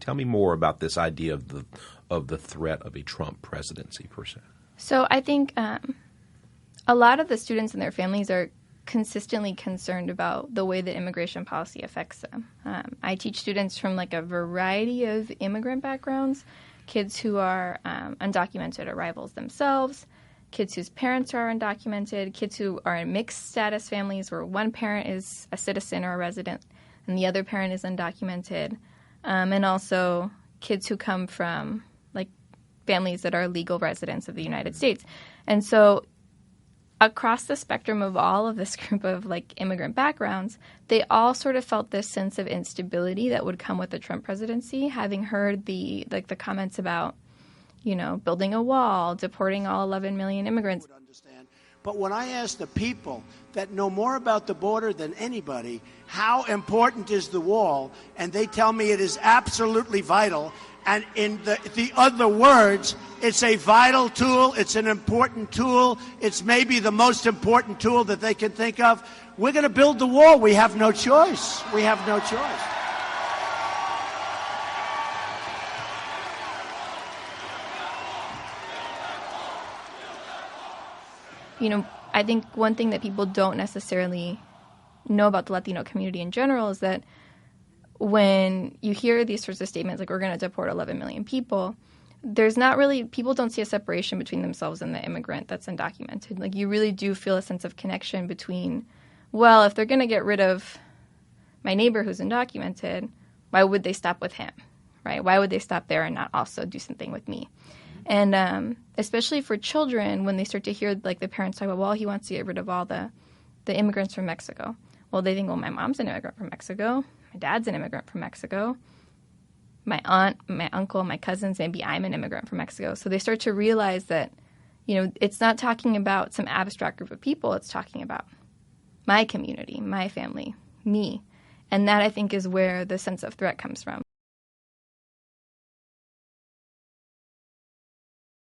Tell me more about this idea of the threat of a Trump presidency, per se. So I think a lot of the students and their families are consistently concerned about the way that immigration policy affects them. I teach students from like a variety of immigrant backgrounds, kids who are undocumented arrivals themselves, kids whose parents are undocumented, kids who are in mixed status families where one parent is a citizen or a resident and the other parent is undocumented, and also kids who come from like families that are legal residents of the United States. And so across the spectrum of all of this group of like immigrant backgrounds, they all sort of felt this sense of instability that would come with the Trump presidency, having heard the comments about, building a wall, deporting all 11 million immigrants. But when I ask the people that know more about the border than anybody, how important is the wall, and they tell me it is absolutely vital. And in the other words, it's a vital tool. It's an important tool. It's maybe the most important tool that they can think of. We're going to build the wall. We have no choice. We have no choice. I think one thing that people don't necessarily know about the Latino community in general is that when you hear these sorts of statements, like we're going to deport 11 million people, people don't see a separation between themselves and the immigrant that's undocumented. Like you really do feel a sense of connection between, well, if they're going to get rid of my neighbor who's undocumented, why would they stop with him, right? Why would they stop there and not also do something with me? And especially for children, when they start to hear like the parents talk about, well, he wants to get rid of all the immigrants from Mexico. Well, they think, well, my mom's an immigrant from Mexico. My dad's an immigrant from Mexico. My aunt, my uncle, my cousins, maybe I'm an immigrant from Mexico. So they start to realize that, it's not talking about some abstract group of people. It's talking about my community, my family, me. And that, I think, is where the sense of threat comes from.